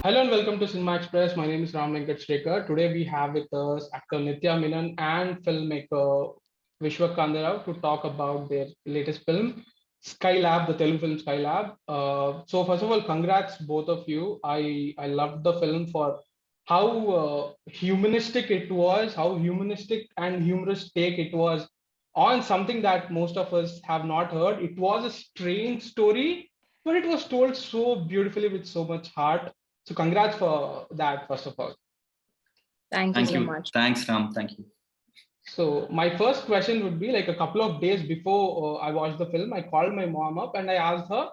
Hello and welcome to Cinema Express. My name is Ram Venkat Srikar. Today we have with us actor Nithya Menen and filmmaker Vishvak Khanderao to talk about their latest film, Skylab, the Telugu film Skylab. So first of all, congrats both of you. I loved the film for how humanistic it was, how humanistic and humorous take it was on something that most of us have not heard. It was a strange story, but it was told so beautifully with so much heart. So congrats for that, first of all. Thank you Thank so you. much. Thanks, Ram. Thank you. So my first question would be like a couple of days before I watched the film, I called my mom up and I asked her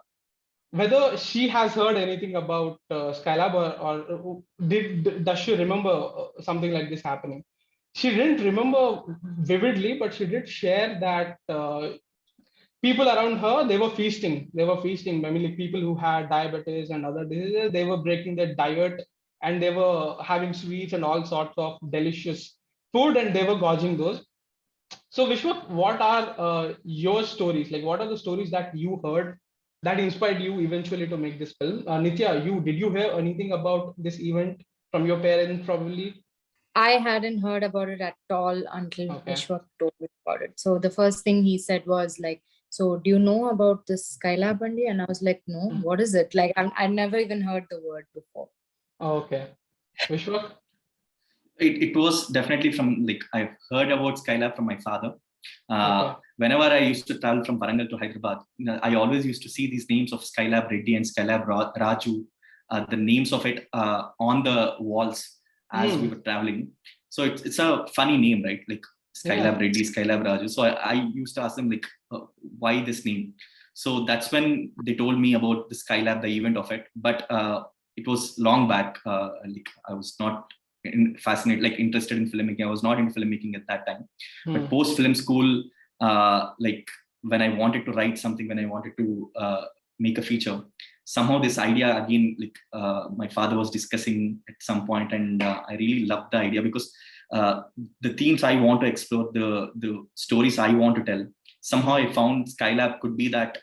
whether she has heard anything about Skylab or does she remember something like this happening. She didn't remember vividly, but she did share that people around her, they were feasting. They were feasting. I mean, like people who had diabetes and other diseases, they were breaking their diet and they were having sweets and all sorts of delicious food and they were gorging those. So, Vishwa, what are your stories? Like, what are the stories that you heard that inspired you eventually to make this film? Nithya, did you hear anything about this event from your parents, probably? I hadn't heard about it at all until Okay. Vishwak told me about it. So the first thing he said was like, "So do you know about this Skylab Bandi?" And I was like, "No, what is it?" Like I never even heard the word before. Okay. Vishwa? It was definitely from, like, I've heard about Skylab from my father. Okay. Whenever I used to travel from Warangal to Hyderabad, I always used to see these names of Skylab Reddy and Skylab Raju, the names of it on the walls as we were traveling. So it's a funny name, right? Like Skylab Reddy, Skylab Raju. So I used to ask them, like, why this name? So that's when they told me about the Skylab, the event of it. But it was long back. Like I was not fascinated, like interested in filmmaking. I was not in filmmaking at that time. But post film school, like when I wanted to write something, when I wanted to make a feature, somehow this idea again, like my father was discussing at some point, and I really loved the idea because the themes I want to explore, the stories I want to tell, somehow I found Skylab could be that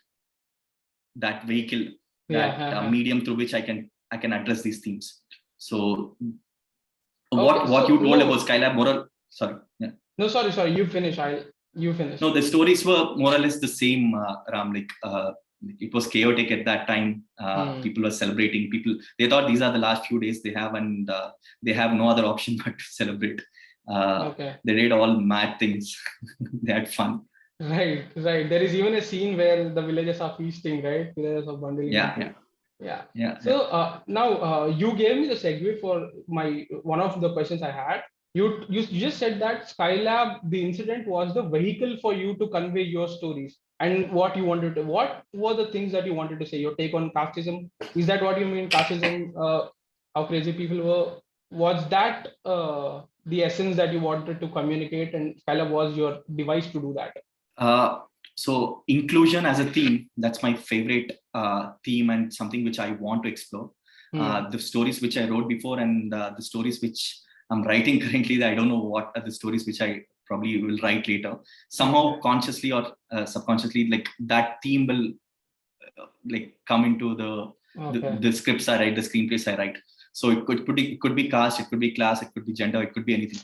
vehicle, that medium through which I can address these themes. So what you told about Skylab, sorry. Yeah. No, sorry. You finish. You finish. No, the stories were more or less the same, Ram. Like it was chaotic at that time. People were celebrating. They thought these are the last few days they have, and they have no other option but to celebrate. They did all mad things. They had fun. Right. There is even a scene where the villagers are feasting, right? Villagers are bundling. Yeah. So now you gave me the segue for one of the questions I had. You just said that Skylab, the incident was the vehicle for you to convey your stories and what you wanted to. What were the things that you wanted to say? Your take on casteism? Is that what you mean? Casteism? How crazy people were? Was that the essence that you wanted to communicate? And Skylab was your device to do that. So inclusion as a theme, that's my favorite theme and something which I want to explore. The stories which I wrote before and the stories which I'm writing currently, I don't know what are the stories which I probably will write later. Somehow consciously or subconsciously, like that theme will like come into the scripts I write, the screenplays I write. So it could be caste, it could be class, it could be gender, it could be anything.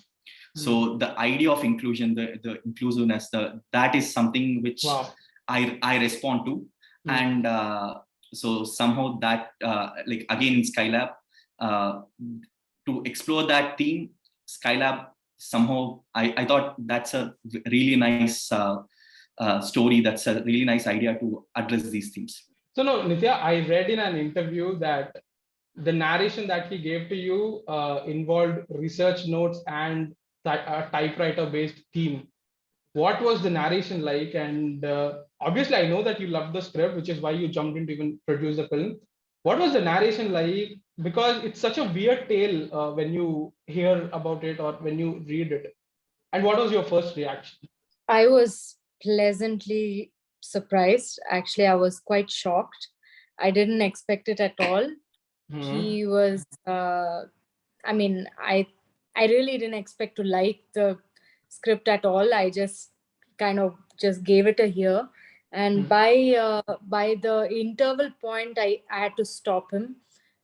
So the idea of inclusion, the inclusiveness, that is something which I respond to, and so somehow that like again in Skylab, to explore that theme, Skylab, somehow I thought that's a really nice story. That's a really nice idea to address these themes. So no, Nithya, I read in an interview that the narration that he gave to you involved research notes and a typewriter-based theme. What was the narration like? And obviously, I know that you loved the script, which is why you jumped in to even produce the film. What was the narration like? Because it's such a weird tale when you hear about it or when you read it. And what was your first reaction? I was pleasantly surprised. Actually, I was quite shocked. I didn't expect it at all. He was, I mean, I really didn't expect to like the script at all. I just kind of just gave it a hear. And by the interval point, I had to stop him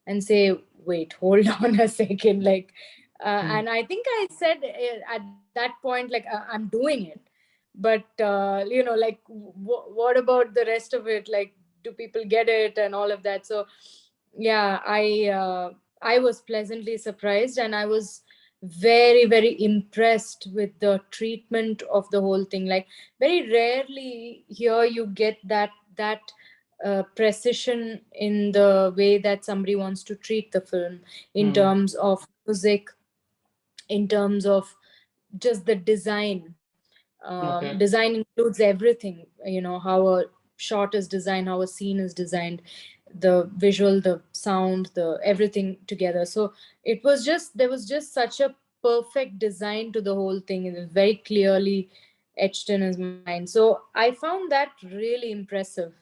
and say, wait, hold on a second. Like, and I think I said at that point, like, I'm doing it. But, like, what about the rest of it? Like, do people get it and all of that? So, yeah, I was pleasantly surprised, and I was very, very impressed with the treatment of the whole thing. Like, very rarely here you get that precision in the way that somebody wants to treat the film, in terms of music, in terms of just the design. Design includes everything, how a shot is designed, how a scene is designed, the visual, the sound, the everything together. So there was just such a perfect design to the whole thing. It was very clearly etched in his mind. So I found that really impressive,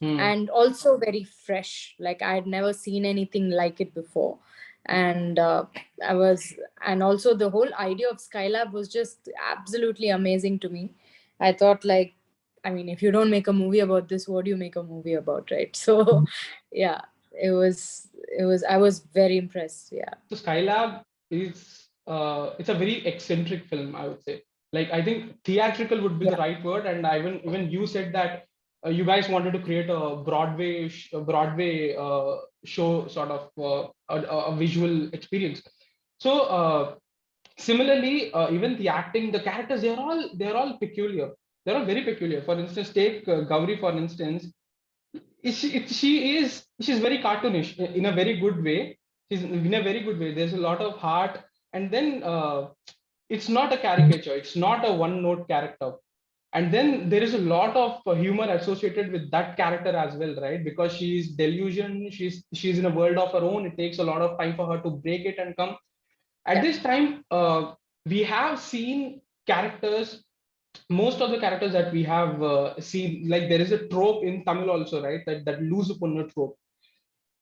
and also very fresh. Like, I had never seen anything like it before. And and also the whole idea of Skylab was just absolutely amazing to me. I thought, like, I mean, if you don't make a movie about this, what do you make a movie about, right? So yeah, I was very impressed. Yeah. So Skylab is it's a very eccentric film, I would say. Like, I think theatrical would be the right word, and even you said that you guys wanted to create a Broadway show, sort of a visual experience. So similarly, even the acting, the characters, they're all peculiar. They're all very peculiar. For instance, take Gowri, for instance. She's very cartoonish in a very good way. She's in a very good way. There's a lot of heart, and then it's not a caricature. It's not a one-note character. And then there is a lot of humor associated with that character as well, right? Because she's delusion. She's in a world of her own. It takes a lot of time for her to break it and come. At this time, we have seen characters, most of the characters that we have seen, like, there is a trope in Tamil also, right? That loose punna trope.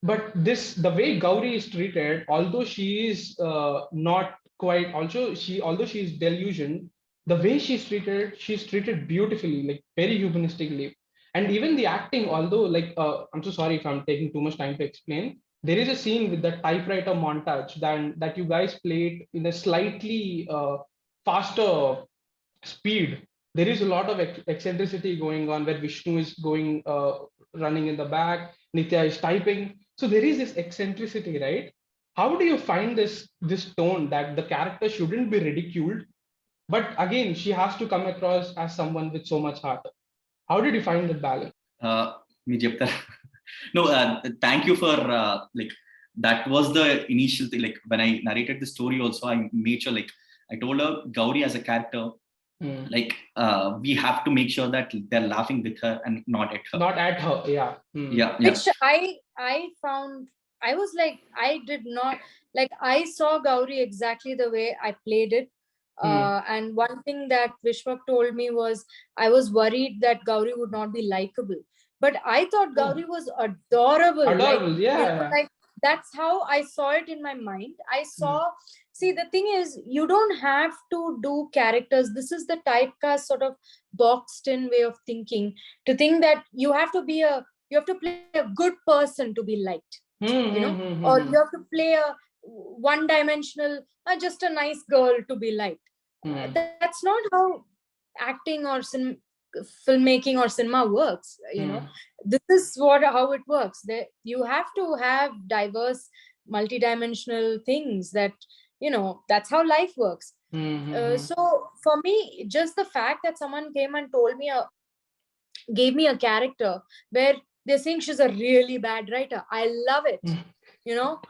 But the way Gauri is treated, although she is not quite, although she is delusion, the way she's treated beautifully, like very humanistically. And even the acting, although, like, I'm so sorry if I'm taking too much time to explain. There is a scene with the typewriter montage that you guys played in a slightly faster speed. There is a lot of eccentricity going on, where Vishnu is going running in the back, Nithya is typing. So there is this eccentricity, right? How do you find this tone that the character shouldn't be ridiculed, but again she has to come across as someone with so much heart? How did you find that balance? Me చెప్తారా? No, thank you for like, that was the initial thing. Like, when I narrated the story also, I made sure, like, I told her Gauri as a character, like, we have to make sure that they're laughing with her and not at her. Not at her, yeah. Yeah. Which I found, I was like, I did not, like, I saw Gauri exactly the way I played it. And one thing that Vishvak told me was, I was worried that Gauri would not be likable. But I thought Gauri was adorable. Adorable, like, yeah. like, that's how I saw it in my mind. I saw, see, the thing is, you don't have to do characters. This is the typecast sort of boxed in way of thinking, to think that you have to play a good person to be liked, or you have to play a one-dimensional, just a nice girl to be liked. That's not how acting or filmmaking or cinema works. This is how it works. You have to have diverse, multidimensional things. That's how life works. So for me, just the fact that someone came and gave me a character where they're saying she's a really bad writer, I love it.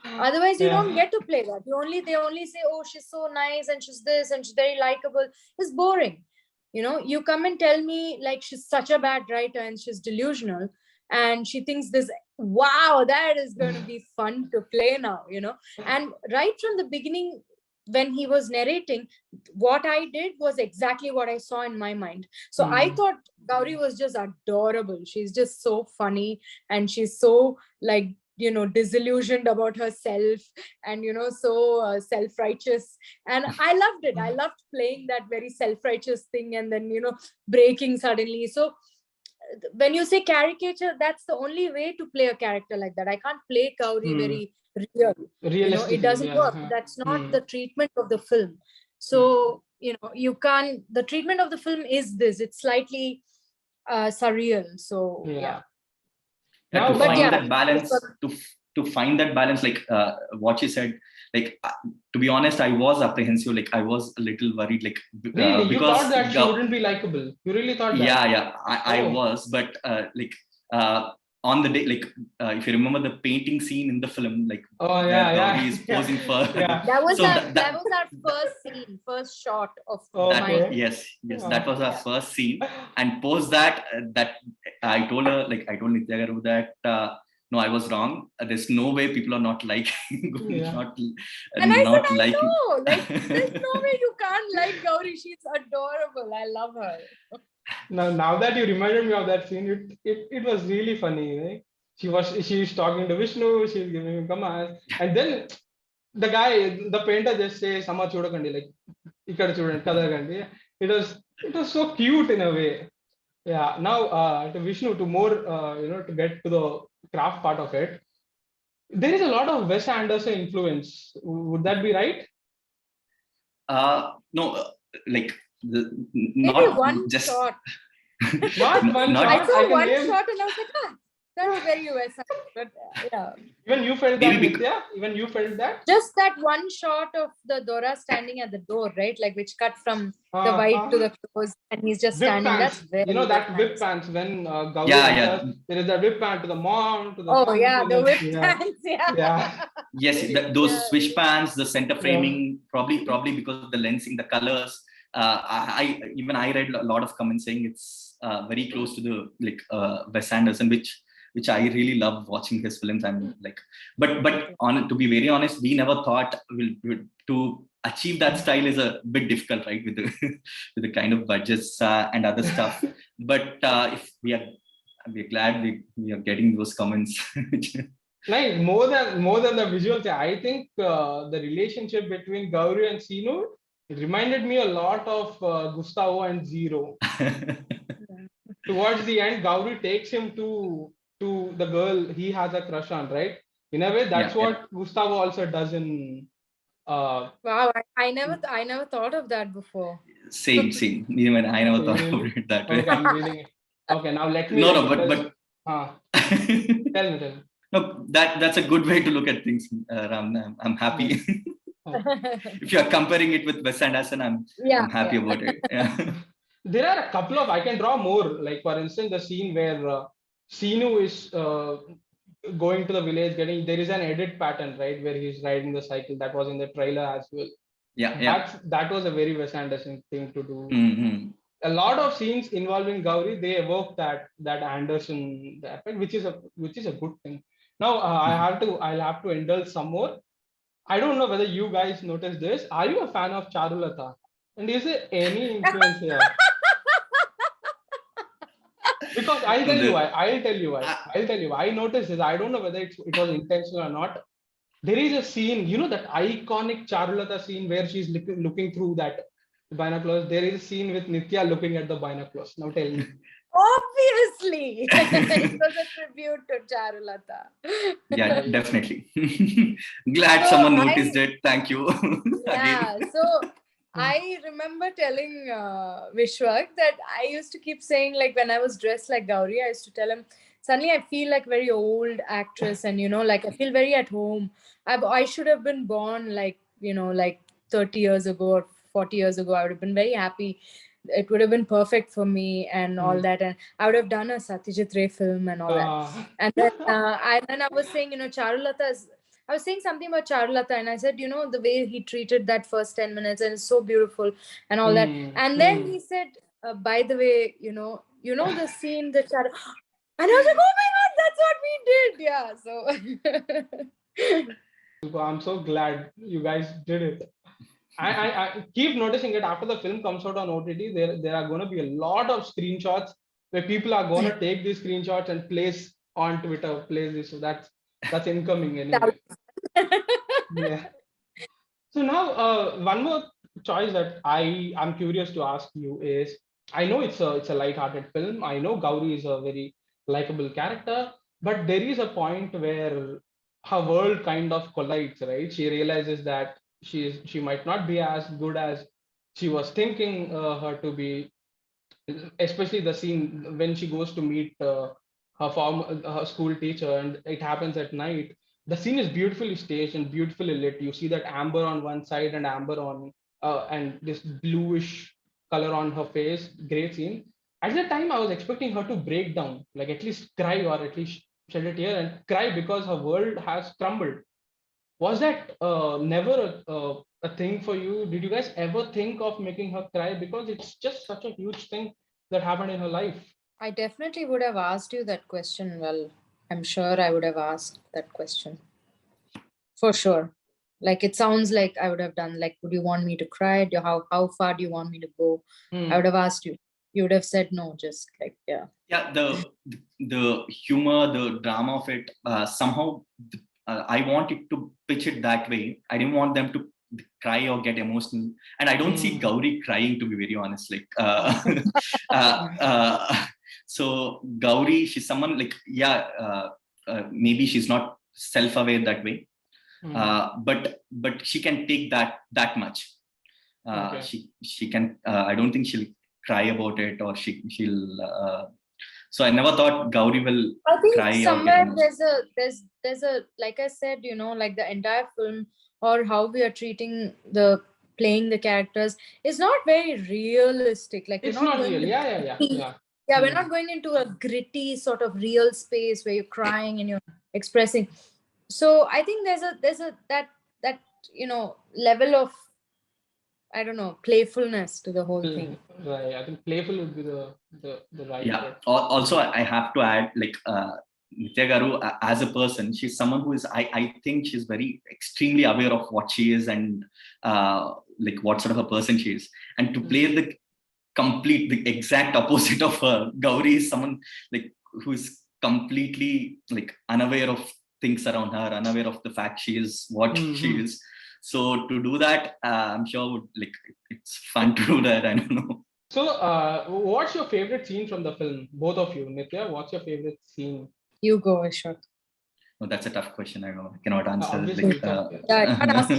Otherwise you don't get to play that. They only say, oh, she's so nice and she's this and she's very likable. It's boring. You come and tell me, like, she's such a bad writer and she's delusional and she thinks this, wow, that is going to be fun to play now. And right from the beginning, when he was narrating, what I did was exactly what I saw in my mind. So I thought Gauri was just adorable. She's just so funny, and she's so, like, disillusioned about herself, and so self-righteous. And I loved it. I loved playing that very self-righteous thing, and then breaking suddenly. So when you say caricature, that's the only way to play a character like that. I can't play Gowri very real. It doesn't work. That's not the treatment of the film. So, you can't, the treatment of the film is this. It's slightly surreal. So, yeah. To find that balance, like what you said, like to be honest, I was apprehensive. Like I was a little worried. Like really, you thought that she wouldn't be likable. You really thought that? Yeah. I was, but on the day, like if you remember the painting scene in the film, like Gowri is posing for. That was our first shot of. Yes, that was our first scene, and post that I told Nithya Garu that no, I was wrong. There's no way people are not liking. And I said, I know, like there's no way you can't like Gowri. She's adorable. I love her. Now that you reminded me of that scene, it was really funny. Right? She was talking to Vishnu. She was giving him commands, and then the painter just says, "Amma chudakandi," like "Ikkada chudandi, kadagandi." It was so cute in a way. Yeah. Now to Vishnu, to more to get to the craft part of it, there is a lot of Wes Anderson influence. Would that be right? No, like maybe one just shot. Not one shot. I saw one shot and I was like, that's very Wes Anderson. But yeah. Even you felt that, Nithya? Even you felt that? Just that one shot of the Dora standing at the door, right? Like which cut from the white to the close, and he's just standing. Pants. That's very that whip pants when Gowri enters, there is that whip pant to the mom, to the son, the whip pants, Yes, those swish pants, the center framing, probably because of the lensing, the colors. I read a lot of comments saying it's very close to the Wes Anderson, which I really love watching his films. And but to be very honest, we never thought to achieve that style is a bit difficult, right? With the kind of budgets and other stuff. But if we're glad we are getting those comments. Like more than the visuals, I think the relationship between Gowri and Seenu, it reminded me a lot of Gustavo and Zero. Towards the end, Gowri takes him to the girl he has a crush on, right? In a way, that's what Gustavo also does in. Wow, I never thought of that before. Same. Even I never thought of it that way. Okay, I'm reading it. Okay, now let me. But. Tell me. No, that's a good way to look at things, Ram. I'm happy. If you are comparing it with Wes Anderson, I'm happy about it. Yeah. There are a couple of, I can draw more, like for instance, the scene where Seenu is going to the village, there is an edit pattern, right, where he's riding the cycle. That was in the trailer as well. That was a very Wes Anderson thing to do. Mm-hmm. A lot of scenes involving Gowri, they evoke that Anderson effect, which is a good thing. Now I'll have to indulge some more. I don't know whether you guys noticed this. Are you a fan of Charulatha? And is there any influence here? Because I'll tell you why. I noticed this. I don't know whether it was intentional or not. There is a scene, that iconic Charulatha scene where she's looking through that binoculars. There is a scene with Nithya looking at the binoculars. Now tell me. Obviously, it was a tribute to Charulatha. Yeah, definitely. Glad someone noticed it. Thank you. Yeah, so I remember telling Vishvak that I used to keep saying, like when I was dressed like Gowri, I used to tell him, suddenly I feel like very old actress and, like I feel very at home. I should have been born like 30 years ago or 40 years ago. I would have been very happy. It would have been perfect for me and all that. And I would have done a Satyajit Ray film and all that. And then I was saying, I was saying something about Charulatha and I said, the way he treated that first 10 minutes and it's so beautiful and all that. And then he said, by the way, the scene that and I was like, oh my God, that's what we did. Yeah. So I'm so glad you guys did it. I keep noticing it after the film comes out on OTT. There are going to be a lot of screenshots where people are going to take these screenshots and place on Twitter, place this. So that's incoming anyway. Yeah. So now one more choice that I'm curious to ask you is, I know it's a light-hearted film. I know Gauri is a very likable character, but there is a point where her world kind of collides, right? She realizes that she might not be as good as she was thinking her to be, especially the scene when she goes to meet her school teacher, and it happens at night. The scene is beautifully staged and beautifully lit. You see that amber on one side and amber on and this bluish color on her face. Great scene. At the time I was expecting her to break down, like at least cry, or at least shed a tear and cry, because her world has crumbled. Was that never a thing for you? Did you guys ever think of making her cry? Because it's just such a huge thing that happened in her life. I definitely would have asked you that question. Well, I'm sure I would have asked that question. For sure. Like, it sounds like I would have done, like, would you want me to cry? How far do you want me to go? I would have asked you. You would have said no, just like, yeah. Yeah, the humor, the drama of it, somehow I wanted to pitch it that way. I didn't want them to cry or get emotional, and I don't see Gauri crying, to be very honest. Like, so Gauri, she's someone like, maybe she's not self-aware that way, but she can take that much. She can. I don't think she'll cry about it, or she'll. So I never thought Gauri will cry. I think somewhere there's a like I said, you know, like the entire film, or how we are treating playing the characters is not very realistic. Like, it's not real. Yeah. Yeah, we're not going into a gritty sort of real space where you're crying and you're expressing. So I think there's a that you know, level of, I don't know, playfulness to the whole thing. Right. I think playful would be the right word. Also, I have to add, like, Nithya Garu, as a person, she's someone who is, I think she's very extremely aware of what she is, and like what sort of a person she is. And to play the exact opposite of her, Gauri is someone like who is completely like unaware of things around her, unaware of the fact she is what she is. So to do that, I'm sure it's fun to do that. I don't know. So, what's your favorite scene from the film? Both of you, Nithya, what's your favorite scene? You go, Vishvak. No, that's a tough question. I cannot answer. Yeah, I can't ask you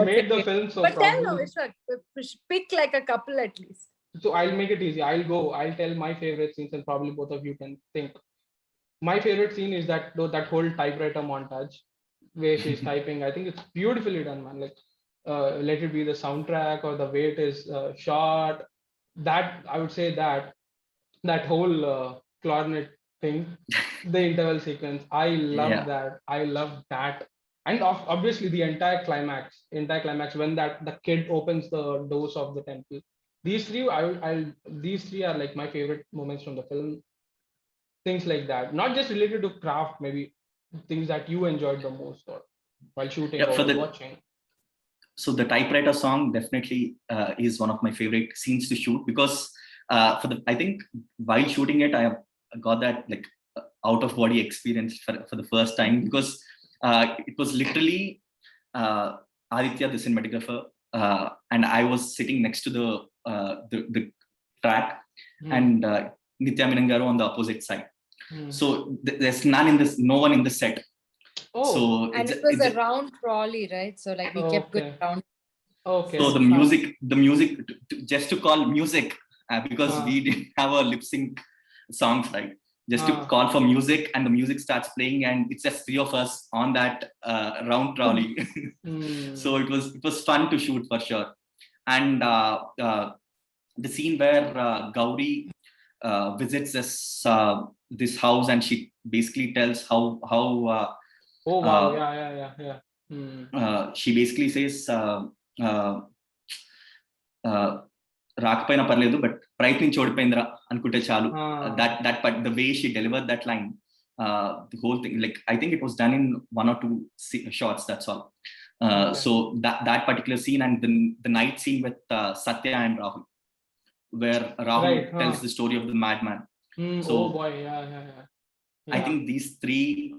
made the film, so but tell no, Vishvak, pick like a couple at least. So I'll make it easy. I'll tell my favorite scenes, and probably both of you can think. My favorite scene is that whole typewriter montage where she's typing. I think it's beautifully done, man. Like, let it be the soundtrack or the way it is shot. That I would say that whole clarinet thing, the interval sequence. I love that. I love that, and obviously the entire climax when the kid opens the doors of the temple. These three, these three are like my favorite moments from the film. Things like that, not just related to craft, maybe things that you enjoyed the most, or while shooting or watching. So the typewriter song definitely is one of my favorite scenes to shoot, because I think while shooting it, I got that like out of body experience for the first time, because it was literally Aditya, the cinematographer, and I was sitting next to the track, and Nithya Menen on the opposite side. So there's no one in the set. So and it was a round trolley, right? So like we kept going around. Okay. So the music, just to call music, because we didn't have a lip sync songs, right? Just to call for music, and the music starts playing, and it's just three of us on that round trolley. So it was fun to shoot for sure. And the scene where Gauri visits this house, and she basically tells how she basically says రాకపోయినా పర్లేదు but ప్రయత్నించి ఓడిపోయిందిరా అనుకుంటే చాలు. But the way she delivered that line, the whole thing, like I think it was done in 1 or 2 shots, that's all. So that particular scene, and the night scene with Satya and Rahul, where Rahul tells the story of the madman. So I think these three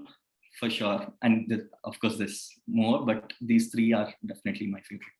for sure, and of course there's more, but these three are definitely my favorite.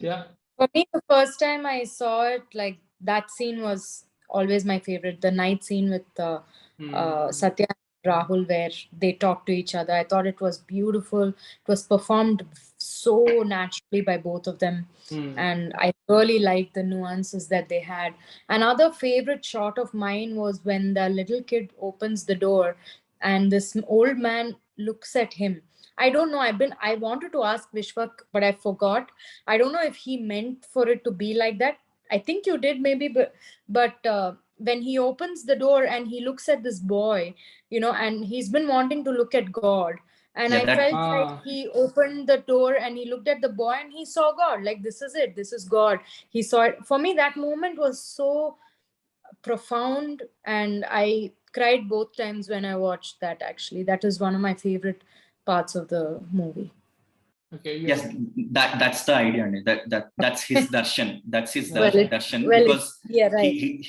Yeah. For me, the first time I saw it, like that scene was always my favorite. The night scene with Satya and Rahul, where they talk to each other. I thought it was beautiful. It was performed so naturally by both of them. And I really liked the nuances that they had. Another favorite shot of mine was when the little kid opens the door and this old man looks at him. I don't know. I wanted to ask Vishvak, but I forgot. I don't know if he meant for it to be like that. I think you did maybe, but when he opens the door and he looks at this boy, and he's been wanting to look at God. And Yeah, I that felt like he opened the door and he looked at the boy and he saw God. Like, this is it. This is God. He saw it. For me, that moment was so profound, and I cried both times when I watched that. Actually, that is one of my favorite parts of the movie. Okay. Yes, that's the idea. That's his darshan. That's his darshan, well, because yeah, right. he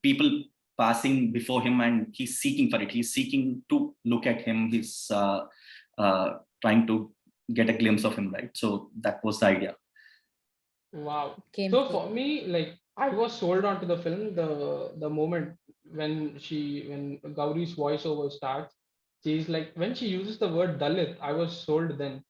people passing before him and he's seeking for it. He's seeking to look at him. He's trying to get a glimpse of him, right? So that was the idea. Wow. Came So through. for me, like, I was sold onto the film the moment when Gauri's voiceover starts. She's like, when she uses the word Dalit, I was sold then.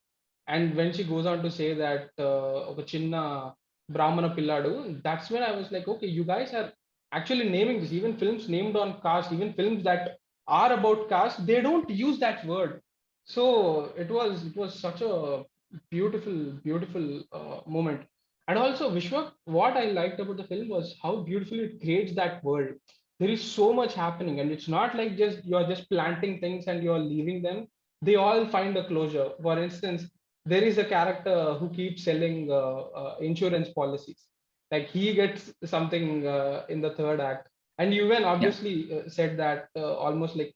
And when she goes on to say that ఒక చిన్న Brahmana Pilladu, that's when I was like, okay, you guys are actually naming this. Even films named on caste, even films that are about caste, they don't use that word. So it was such a beautiful moment. And also, Vishwa, what I liked about the film was how beautifully it creates that world. There is so much happening, and it's not like just you're just planting things and you're leaving them. They all find a closure. For instance, there is a character who keeps selling insurance policies. Like, he gets something in the third act, and you even obviously said that almost like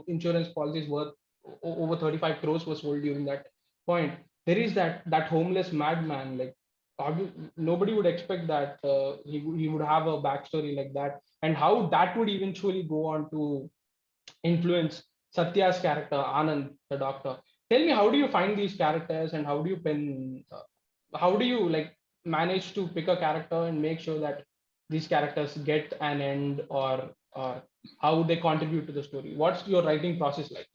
insurance policies worth over 35 crores was sold during that point. There is that homeless madman. Like, nobody would expect that he would have a backstory like that, and how that would eventually go on to influence Satya's character, Anand, the doctor. Tell me, how do you find these characters, and how do you how do you like manage to pick a character and make sure that these characters get an end, or how they contribute to the story? What's your writing process like?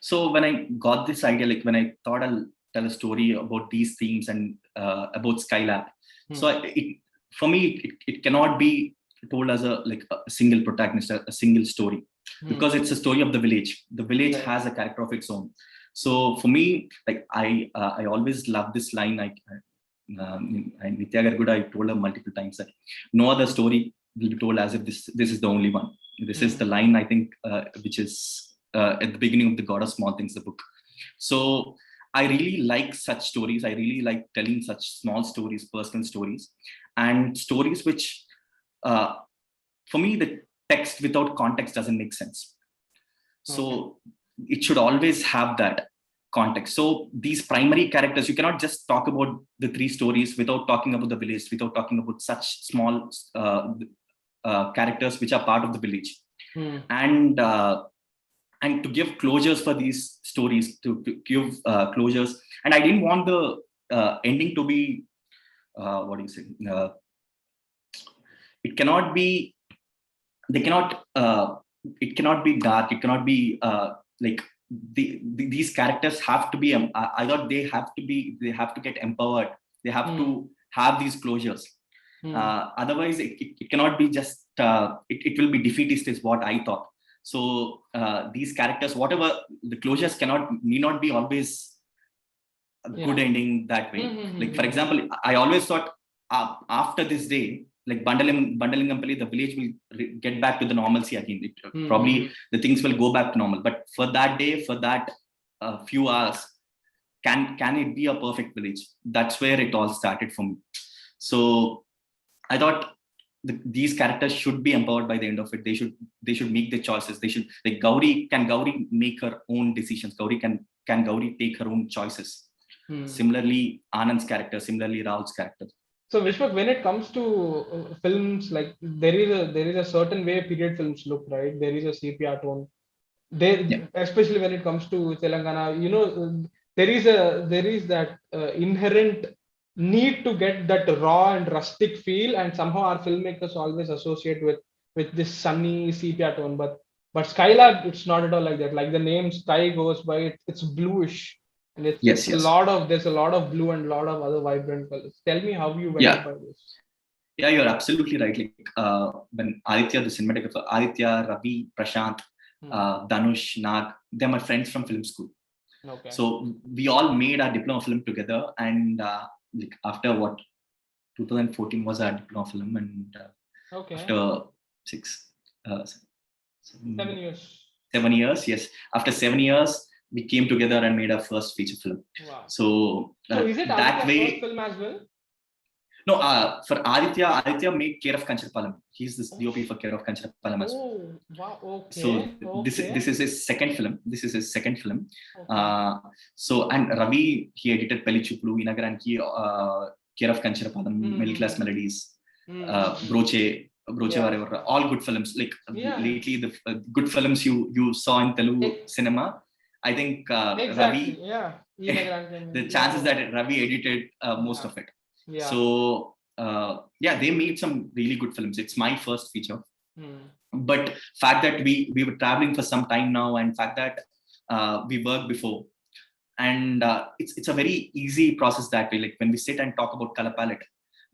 So when I got this idea, like when I thought I'll tell a story about these themes and about Skylab, so for me it cannot be told as a single protagonist, a single story, because it's a story of the village. The village has a character of its own. So for me, like I always love this line. Nithya Garguda, I told her multiple times that no other story will be told as if this is the only one. This is the line, I think, which is at the beginning of the God of Small Things, the book. So I really like such stories. I really like telling such small stories, personal stories, and stories which, for me, the text without context doesn't make sense. So it should always have that context. So these primary characters, you cannot just talk about the three stories without talking about the village, without talking about such small characters which are part of the village. And to give closures for these stories, to give closures. And I didn't want the ending to be, what do you say? It cannot be, it cannot be dark. It cannot be like these characters have to be, I thought they have to get empowered. They have to have these closures. Otherwise, it cannot be just, it will be defeatist is what I thought. So these characters, whatever the closures need not be always a good ending that way. Like, for example, I always thought after this day, like Bandalingam-Palli, the village will get back to the normalcy again. Probably the things will go back to normal. But for that day, for that few hours, can it be a perfect village? That's where it all started for me. So I thought these characters should be empowered by the end of it. They should make their choices. They should, like, Gauri make her own decisions. Can Gauri take her own choices? Similarly, Anand's character, similarly Rahul's character. So Vishwak, when it comes to films, like, there is a certain way period films look, right? There is a sepia tone. Especially when it comes to Telangana, there is that inherent need to get that raw and rustic feel, and somehow our filmmakers always associate with this sunny sepia tone. But Skylab, it's not at all like that. Like the name Sky goes by, it's bluish, and Yes, yes. there's a lot of blue and a lot of other vibrant colors. Tell me how you went about this. Yeah, you're absolutely right. Like when Aditya, the cinematographer, Aditya, Ravi, Prashant, Dhanush, Nag, they're my friends from film school. Okay. So we all made our diploma film together, and like after 2014 was our diploma film, and after 7 years. 7 years, yes. After 7 years, we came together and made our first feature film. Wow. So is it that way? First film as well? No, for Aditya made Care of Kancharapalam. He's this DOP for Care of Kancharapalam as well. Oh, wow, okay. So this is his second film. Okay. So, and Ravi, he edited Pelli Chuplu, Inagar, and he Care of Kancharapalam, Middle Class Melodies, Broche, whatever, all good films. Like lately, the good films you saw in Telugu cinema. I think exactly. Ravi, the chances that Ravi edited most of it. Yeah. So they made some really good films. It's my first feature. But fact that we were traveling for some time now, and fact that we worked before, and it's a very easy process that way. Like when we sit and talk about color palette,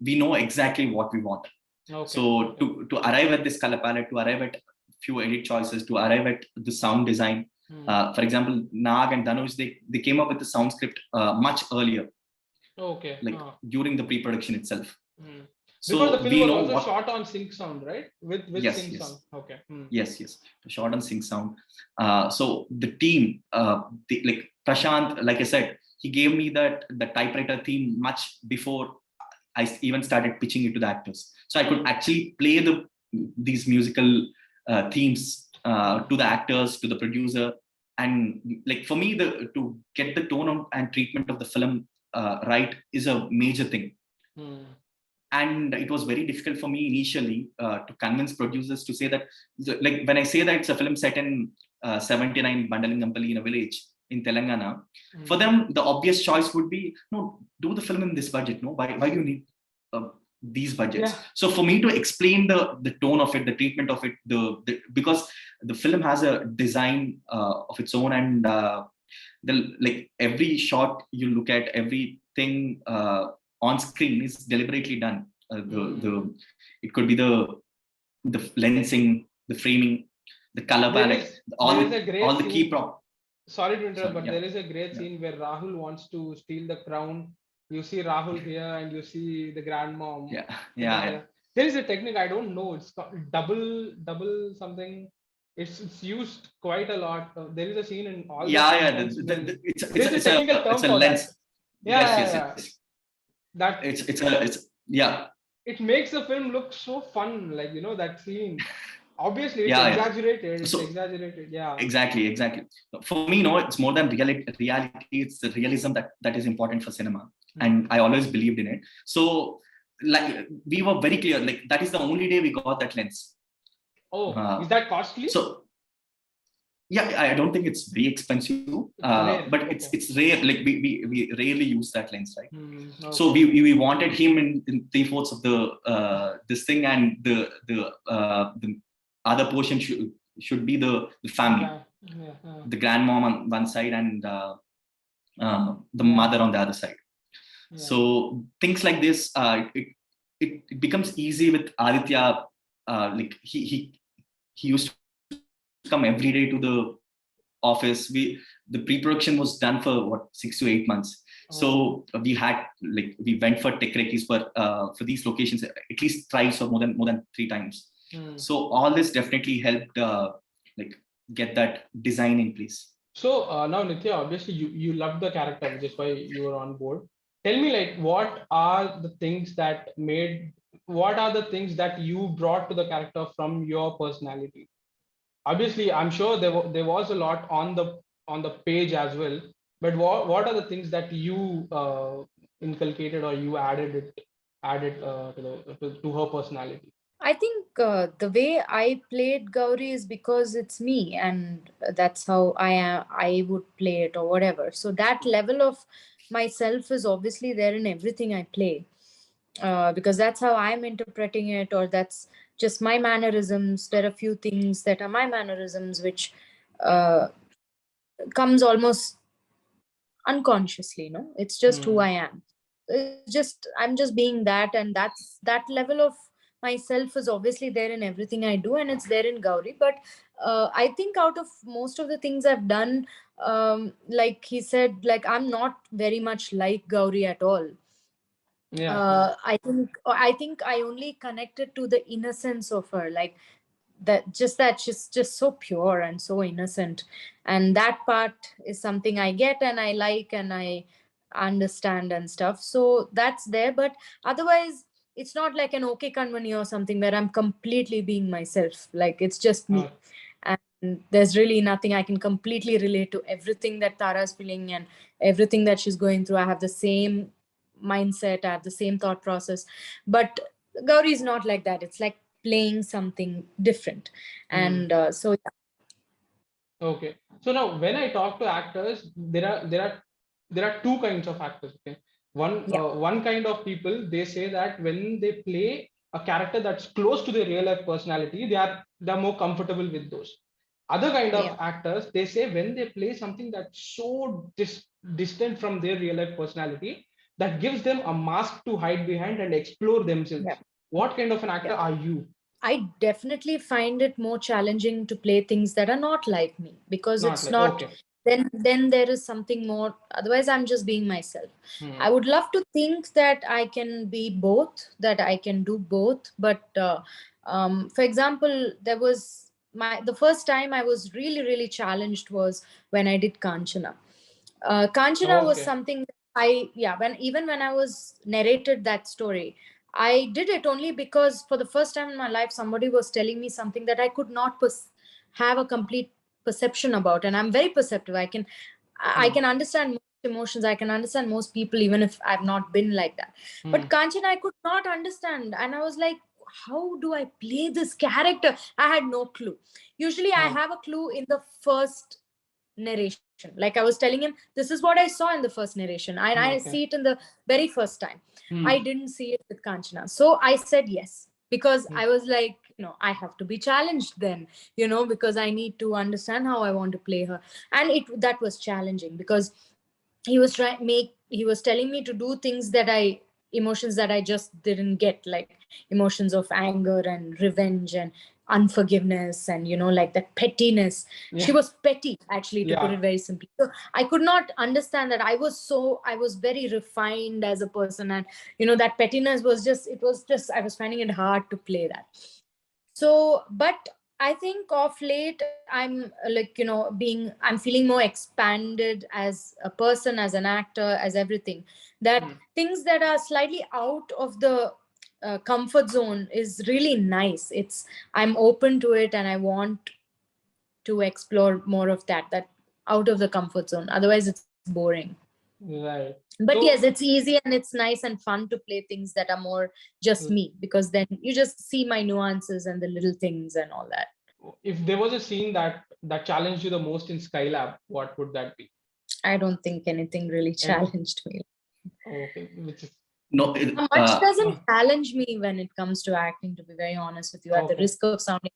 we know exactly what we want. Okay. So to arrive at this color palette, to arrive at few edit choices, to arrive at the sound design. For example, Nag and Dhanush, they came up with the sound script much earlier. Okay. Like during the pre-production itself. So because the film was also shot on sync sound, right? With sync sound. Okay. Yes. Shot on sync sound. So the team, like Prashant, like I said, he gave me the typewriter theme much before I even started pitching it to the actors. So I could actually play these musical themes to the actors, to the producer, and like for me, to get the tone and treatment of the film right is a major thing. And it was very difficult for me initially to convince producers to say that, like when I say that it's a film set in 79 Bandalingampalli in a village in Telangana, for them the obvious choice would be, no, do the film in this budget. No, why do you need these budgets? So for me to explain the tone of it, the treatment of it, because the film has a design of its own, and like every shot you look at, everything on screen is deliberately done. It could be the lensing, the framing, the color palette, all the key prop. Sorry to interrupt, but there is a great scene where Rahul wants to steal the crown. You see Rahul here, and you see the grandmom. Yeah. There is a technique I don't know. It's called double something. It's used quite a lot. There is a scene in all. It's a lens. Yes. It makes the film look so fun, like that scene. Obviously, it's exaggerated. It's exaggerated. Yeah. Exactly. For me, it's more than reality. It's the realism that is important for cinema, and I always believed in it. So, like, we were very clear. Like, that is the only day we got that lens. Oh, is that costly? So, I don't think it's very expensive, but it's rare. Like we rarely use that lens, right? Okay. So we wanted him in 3/4 of the this thing, and the other portion should be the family, the grandmom on one side and the mother on the other side. So things like this, it becomes easy with Aditya. Like he used to come every day to the office. The pre-production was done for 6 to 8 months. So we went for tech recce's for these locations at least thrice or more than 3 times. So all this definitely helped get that design in place. So now Nithya, obviously you loved the character, which is why you were on board. Tell me, what are the things that you brought to the character from your personality? Obviously, I'm sure there was a lot on the page as well, but what are the things that you inculcated or you added to her personality? I think the way I played Gowri is because it's me, and that's how I would play it or whatever. So that level of myself is obviously there in everything I play, because that's how I'm interpreting it, or that's just my mannerisms. There are few things that are my mannerisms, which uh, comes almost unconsciously. It's just who I am. It's just, I'm just being that, and that level of myself is obviously there in everything I do, and it's there in Gowri. But I think out of most of the things I've done, like he said, like I'm not very much like Gowri at all. I think I only connected to the innocence of her, like that she's just so pure and so innocent, and that part is something I get and I like and I understand and stuff. So that's there, but otherwise it's not like an okay kanmani or something where I'm completely being myself. Like it's just me, and there's really nothing. I can completely relate to everything that Tara's feeling and everything that she's going through. I have the same mindset, I have the same thought process. But Gauri is not like that. It's like playing something different. And so yeah. Okay. So now when I talk to actors, there are two kinds of actors. Okay. One kind of people, they say that when they play a character that's close to their real life personality, they're more comfortable with those. Other kind of actors, they say when they play something that's so distant from their real life personality, that gives them a mask to hide behind and explore themselves. What kind of an actor are you? I definitely find it more challenging to play things that are not like me, because then there is something more. Otherwise I'm just being myself. I would love to think that I can be both, that I can do both, but for example, there was the first time I was really challenged was when I did Kanchana. Kanchana was something that when I was narrated that story, I did it only because for the first time in my life, somebody was telling me something that I could not have a complete perception about. And I'm very perceptive. I can understand most emotions. I can understand most people, even if I've not been like that. But Kanchana, I could not understand. And I was like, how do I play this character? I had no clue. Usually I have a clue in the first narration. Like I was telling him, this is what I saw in the first narration. I see it in the very first time. I didn't see it with Kanchana. So I said yes, because I was like, I have to be challenged then, because I need to understand how I want to play her. And that was challenging, because he was telling me to do things emotions that I just didn't get, like emotions of anger and revenge and unforgiveness and like that pettiness. She was petty, actually, to put it very simply. So I could not understand that. I was very refined as a person, and that pettiness was just I was finding it hard to play that. So, but I think of late I'm like, I'm feeling more expanded as a person, as an actor, as everything. That things that are slightly out of the comfort zone is really nice. I'm open to it, and I want to explore more of that out of the comfort zone. Otherwise it's boring. Right. But yes, it's easy and it's nice and fun to play things that are more just me, because then you just see my nuances and the little things and all that. If there was a scene that challenged you the most in Skylab, what would that be? I don't think anything really challenged me. Okay. Much doesn't challenge me when it comes to acting, to be very honest with you. At the risk of sounding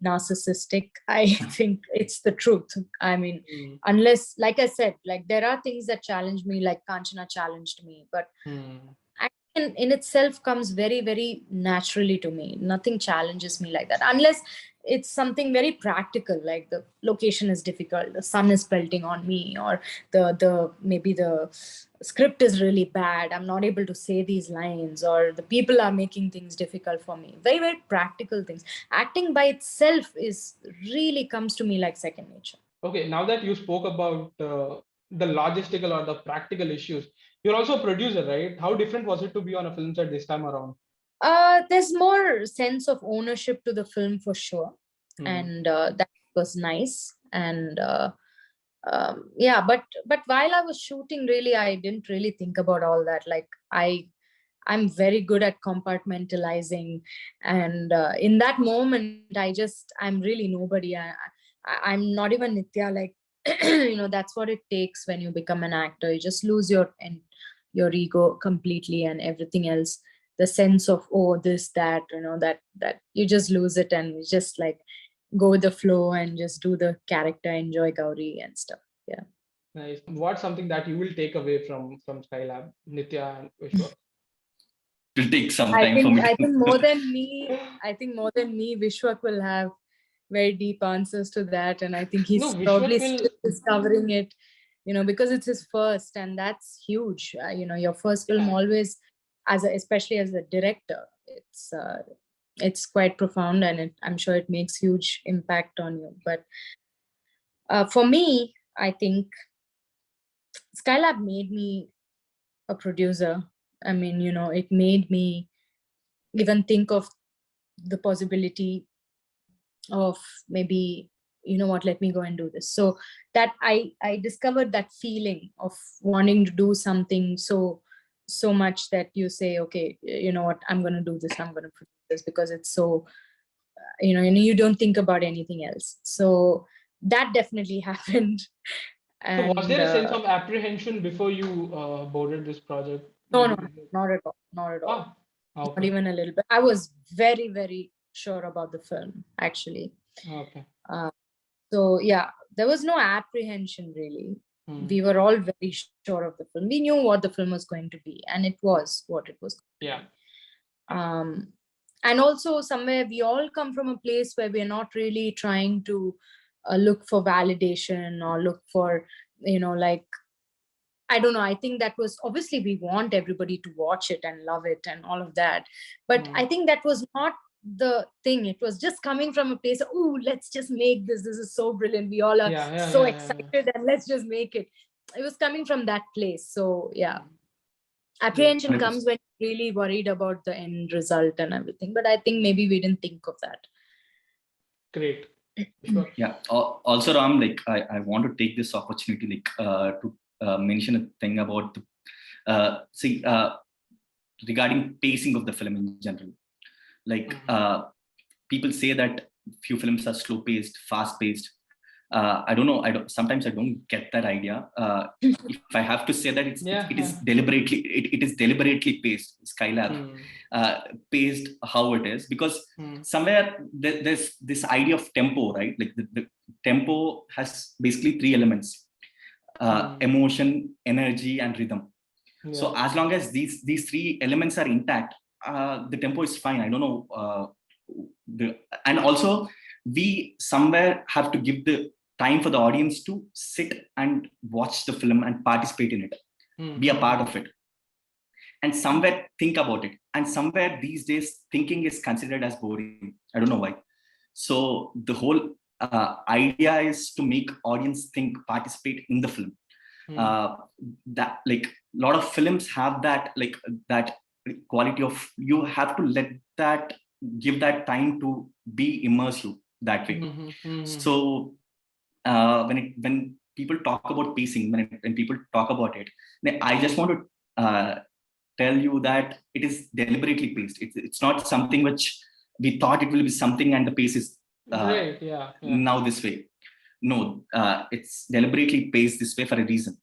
narcissistic, I think it's the truth. I mean, unless, like I said, like there are things that challenge me, like Kanchana challenged me, but acting in itself comes very, very naturally to me. Nothing challenges me like that, unless it's something very practical, like the location is difficult, the sun is pelting on me, or maybe the script is really bad, I'm not able to say these lines, or the people are making things difficult for me. Very, very practical things. Acting by itself really comes to me like second nature. Okay, now that you spoke about the logistical or the practical issues, you're also a producer, right? How different was it to be on a film set this time around? There's more sense of ownership to the film for sure, and that was nice. And but while I was shooting, really, I didn't really think about all that. Like I'm very good at compartmentalizing, and in that moment, I'm really nobody. I'm not even Nithya. Like that's what it takes when you become an actor. You just lose your ego completely, and everything else, the sense of, oh, this, that, that you just lose it, and you just like go with the flow and just do the character, enjoy Gowri and stuff. Yeah. Nice. What's something that you will take away from Skylab, Nithya and Vishwa? It will take some time for me. I think more than me, Vishwak will have very deep answers to that, and I think he's probably still discovering it, because it's his first, and that's huge. Your first film always, especially as a director, it's quite profound, and I'm sure it makes huge impact on you. But for me, I think Skylab made me a producer. I mean, it made me even think of the possibility of maybe, let me go and do this. So that I discovered that feeling of wanting to do something so much that you say, okay, you know what, I'm going to do this, I'm going to produce this, because it's so, you don't think about anything else. So that definitely happened. So was there a sense of apprehension before you boarded this project? No, not at all. Not at all. Oh, okay. Not even a little bit. I was very, very sure about the film, actually. Okay. So yeah, there was no apprehension really. We were all very sure of the film. We knew what the film was going to be, and it was what it was. Yeah. And also somewhere we all come from a place where we're not really trying to look for validation or look for, like, I don't know. I think that was, obviously we want everybody to watch it and love it and all of that. But I think that was not the thing. It was just coming from a place of, oh, let's just make this. This is so brilliant. We all are excited and let's just make it. It was coming from that place. So yeah. Apprehension comes when you're really worried about the end result and everything. But I think maybe we didn't think of that. Great. Sure. Yeah. Also, Ram, like I want to take this opportunity, to mention a thing about regarding pacing of the film in general. Like people say that few films are slow paced, fast paced. I don't know. Sometimes I don't get that idea. If I have to say that it is deliberately paced. Skylab paced how it is, because somewhere there's this idea of tempo, right? Like the tempo has basically three elements: emotion, energy, and rhythm. Yeah. So as long as these three elements are intact, the tempo is fine. I don't know. And also we somewhere have to give the time for the audience to sit and watch the film and participate in it, be a part of it, and somewhere think about it. And somewhere these days thinking is considered as boring. I don't know why. So the whole idea is to make audience think, participate in the film. That, like, a lot of films have that, like, that quality of, you have to give that time to be immersive that way. So when people talk about pacing, when people talk about it, I just want to tell you that it is deliberately paced. It's not something which we thought it will be something and the pace is now this way. No, it's deliberately paced this way for a reason.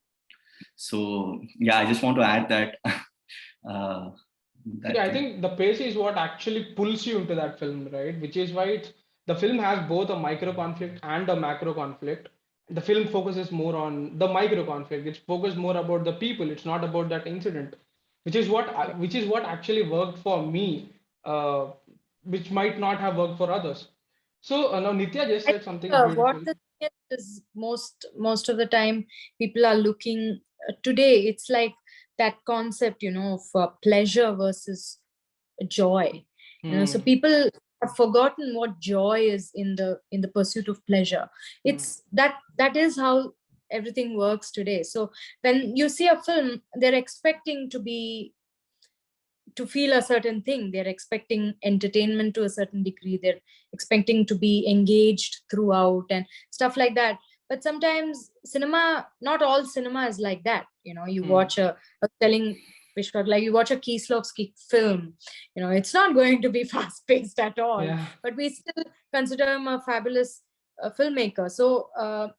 So yeah, I just want to add that. I think the pace is what actually pulls you into that film, right? Which is why the film has both a micro conflict and a macro conflict. The film focuses more on the micro conflict. It's focused more about the people. It's not about that incident, which is what actually worked for me, which might not have worked for others. So now Nithya just said something beautiful. What the thing is, most of the time people are looking today, it's like that concept, of pleasure versus joy. So people have forgotten what joy is in the pursuit of pleasure. It's that is how everything works today. So when you see a film, they're expecting to feel a certain thing. They're expecting entertainment to a certain degree. They're expecting to be engaged throughout and stuff like that. But sometimes cinema, not all cinema is like that. You watch a telling Vishvak, like you watch a Kieslowski film, it's not going to be fast paced at all. Yeah. But we still consider him a fabulous filmmaker. So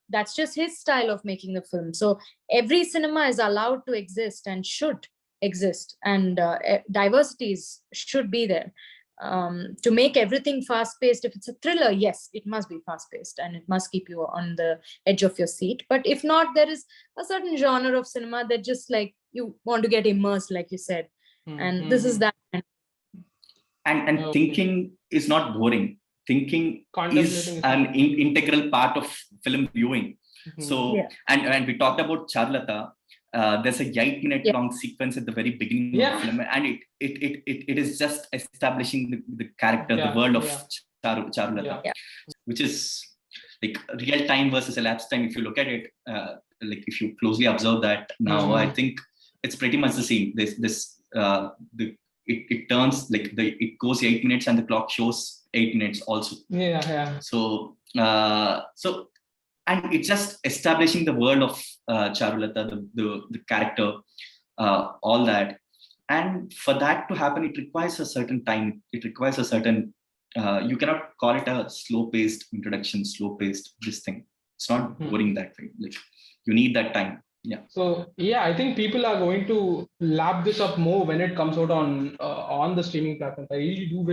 that's just his style of making the film. So every cinema is allowed to exist and should exist, and diversities should be there. To make everything fast-paced, if it's a thriller, yes, it must be fast-paced and it must keep you on the edge of your seat. But if not, there is a certain genre of cinema that just like you want to get immersed, like you said. And this is that. And Okay. thinking is not boring. Thinking is an integral part of film viewing. So, and we talked about Charulatha. There's a 8-minute long sequence at the very beginning of the film, and it is just establishing the character, the world of Charulatha, which is like real time versus elapsed time. If you look at it, like if you closely observe that now, I think it's pretty much the same. It turns like it goes 8 minutes and the clock shows 8 minutes also. So and it's just establishing the world of Charulatha, the character, all that. And for that to happen, it requires a certain time. It requires a certain, you cannot call it a slow-paced introduction, slow-paced this thing. It's not boring that way. Like you need that time. Yeah. So I think people are going to lap this up more when it comes out on the streaming platform. I really do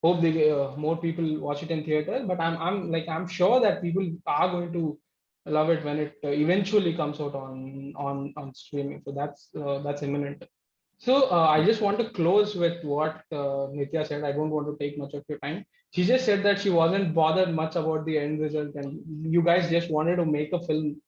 hope they more people watch it in theaters, but I'm sure that people are going to love it when it eventually comes out on streaming. So that's imminent. So I just want to close with what Nithya said. I don't want to take much of your time. She just said that she wasn't bothered much about the end result, and you guys just wanted to make a film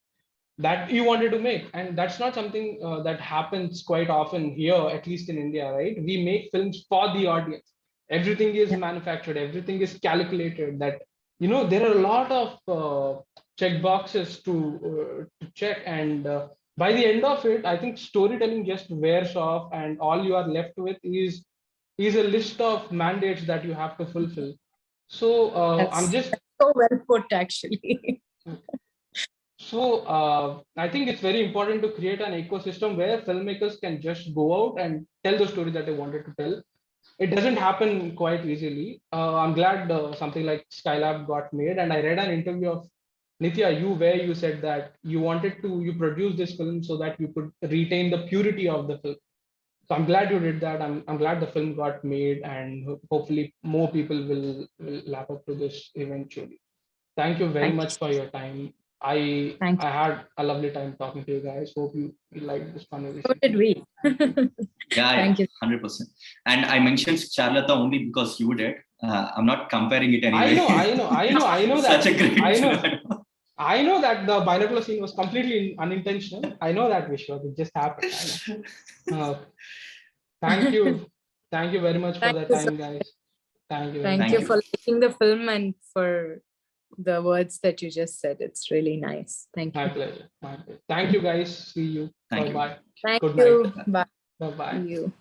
that you wanted to make, and that's not something that happens quite often here, at least in India, right? We make films for the audience. Everything is manufactured, everything is calculated. That there are a lot of check boxes to check, and by the end of it, I think storytelling just wears off, and all you are left with is a list of mandates that you have to fulfill. So I'm just so well put, actually. So I think it's very important to create an ecosystem where filmmakers can just go out and tell the story that they wanted to tell. It doesn't happen quite easily. I'm glad something like Skylab got made. And I read an interview of Nithya, where you said that you produced this film so that you could retain the purity of the film. So I'm glad you did that. I'm glad the film got made, and hopefully more people will lap up to this eventually. Thank you very much for your time. I had a lovely time talking to you guys. Hope you liked this conversation. So did we. Thank you. 100%. And I mentioned Charulatha only because you did. I'm not comparing it anyway. I know that. Such a great I know that the binocular scene was completely unintentional. I know that, Vishwak. It just happened. Thank you. Thank you very much for the time, guys. Thank you. Thank you for liking the film and for the words that you just said. It's really nice. Thank you. My pleasure. Thank you, guys. See you. Bye-bye. Thank Good you. night. Bye. Bye-bye. See you.